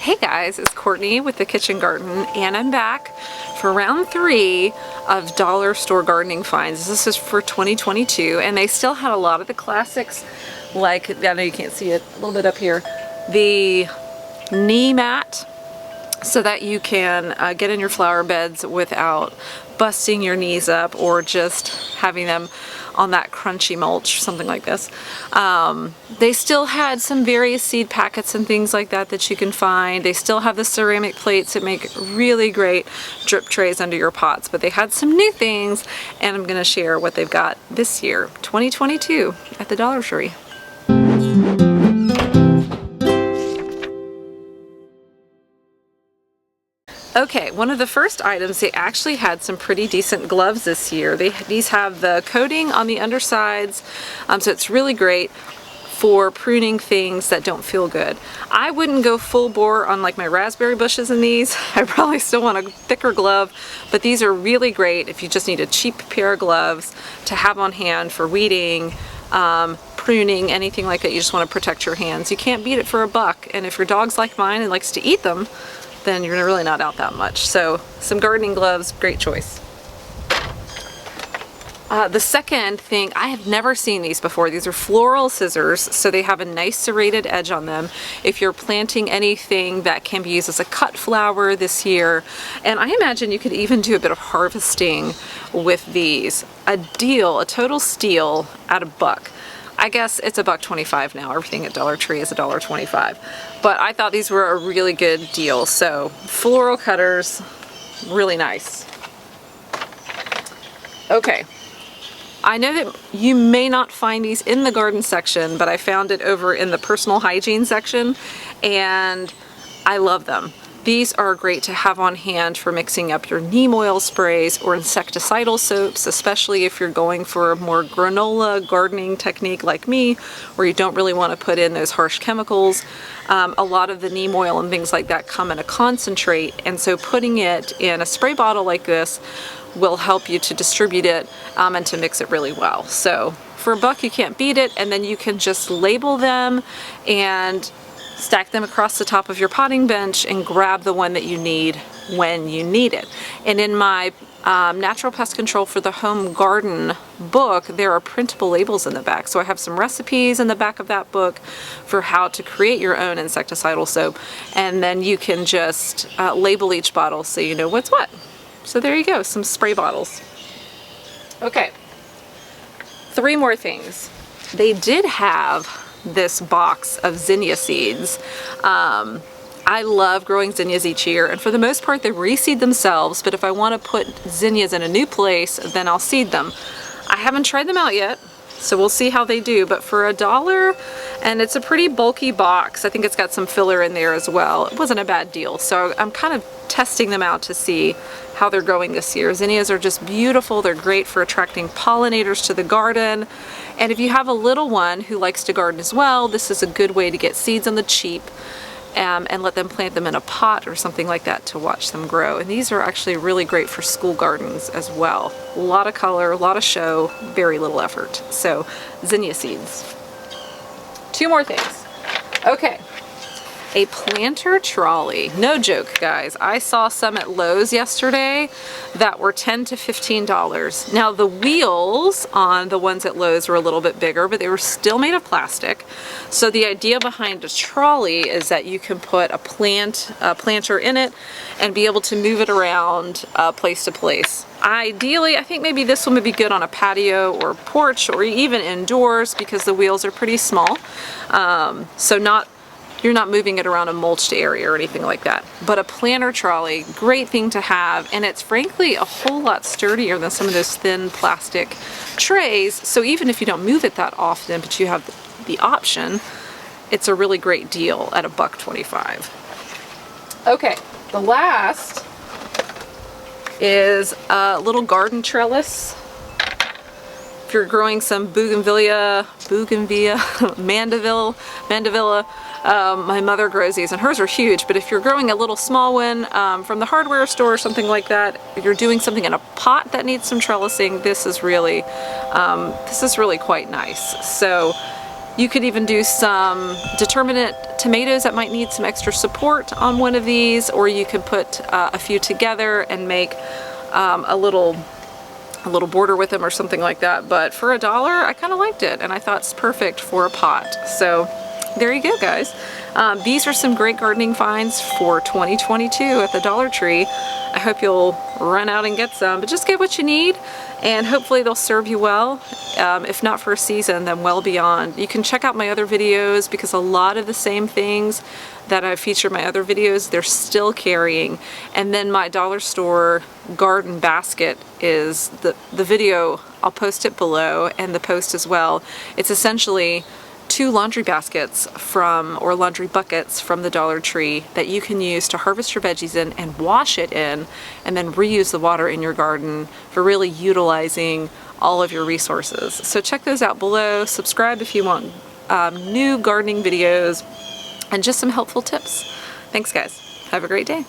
Hey guys, it's Courtney with the Kitchen Garden, and I'm back for round 3 of dollar store gardening finds. This is for 2022, and they still had a lot of the classics, like, I know you can't see it, a little bit up here, the knee mat, so that you can get in your flower beds without busting your knees up or just having them on that crunchy mulch, something like this. They still had some various seed packets and things like that that you can find. They still have the ceramic plates that make really great drip trays under your pots, but they had some new things, and I'm gonna share what they've got this year, 2022, at the Dollar Tree. Okay, one of the first items, they actually had some pretty decent gloves this year. These have the coating on the undersides, so it's really great for pruning things that don't feel good. I wouldn't go full bore on like my raspberry bushes in these. I probably still want a thicker glove, but these are really great if you just need a cheap pair of gloves to have on hand for weeding, pruning, anything like that. You just want to protect your hands. You can't beat it for $1, and if your dog's like mine and likes to eat them, then you're really not out that much. So some gardening gloves, great choice. The second thing, I have never seen these before. These are floral scissors, so they have a nice serrated edge on them if you're planting anything that can be used as a cut flower this year. And I imagine you could even do a bit of harvesting with these. A deal, a total steal at $1. I guess it's $1.25 now. Everything at Dollar Tree is $1.25. But I thought these were a really good deal. So floral cutters, really nice. Okay. I know that you may not find these in the garden section, but I found it over in the personal hygiene section, and I love them. These are great to have on hand for mixing up your neem oil sprays or insecticidal soaps, especially if you're going for a more granola gardening technique like me, where you don't really want to put in those harsh chemicals. A lot of the neem oil and things like that come in a concentrate, and so putting it in a spray bottle like this will help you to distribute it and to mix it really well. So for $1 you can't beat it, and then you can just label them and stack them across the top of your potting bench and grab the one that you need when you need it. And in my Natural Pest Control for the Home Garden book, there are printable labels in the back. So I have some recipes in the back of that book for how to create your own insecticidal soap, and then you can just label each bottle so you know what's what. So there you go, some spray bottles. Okay, 3 more things. They did have this box of zinnia seeds. I love growing zinnias each year, and for the most part they reseed themselves, but if I want to put zinnias in a new place, then I'll seed them. I haven't tried them out yet, so we'll see how they do, but for $1, and it's a pretty bulky box, I think it's got some filler in there as well, it wasn't a bad deal. So I'm kind of testing them out to see how they're going this year. Zinnias are just beautiful. They're great for attracting pollinators to the garden. And if you have a little one who likes to garden as well, this is a good way to get seeds on the cheap and let them plant them in a pot or something like that to watch them grow. And these are actually really great for school gardens as well. A lot of color, a lot of show, very little effort. So zinnia seeds. 2 more things. Okay. A planter trolley. No joke, guys. I saw some at Lowe's yesterday that were $10 to $15. Now the wheels on the ones at Lowe's were a little bit bigger, but they were still made of plastic. So the idea behind a trolley is that you can put a planter in it and be able to move it around place to place. Ideally, I think maybe this one would be good on a patio or porch or even indoors because the wheels are pretty small. You're not moving it around a mulched area or anything like that. But a planter trolley, great thing to have, and it's frankly a whole lot sturdier than some of those thin plastic trays. So even if you don't move it that often, but you have the option, it's a really great deal at $1.25. Okay, the last is a little garden trellis. If you're growing some bougainvillea, mandevilla, my mother grows these and hers are huge, but if you're growing a little small one from the hardware store or something like that, if you're doing something in a pot that needs some trellising, this is really quite nice. So You could even do some determinate tomatoes that might need some extra support on one of these, or you could put a few together and make a little border with them or something like that. But for $1, I kind of liked it, and I thought it's perfect for a pot. So there you go, guys. These are some great gardening finds for 2022 at the Dollar Tree. I hope you'll run out and get some, but just get what you need, and hopefully they'll serve you well. If not for a season, then well beyond. You can check out my other videos, because a lot of the same things that I've featured in my other videos, they're still carrying. And then my dollar store garden basket is the video. I'll post it below, and the post as well. It's essentially 2 laundry baskets or laundry buckets from the Dollar Tree that you can use to harvest your veggies in and wash it in, and then reuse the water in your garden for really utilizing all of your resources. So check those out below. Subscribe if you want new gardening videos and just some helpful tips. Thanks, guys. Have a great day.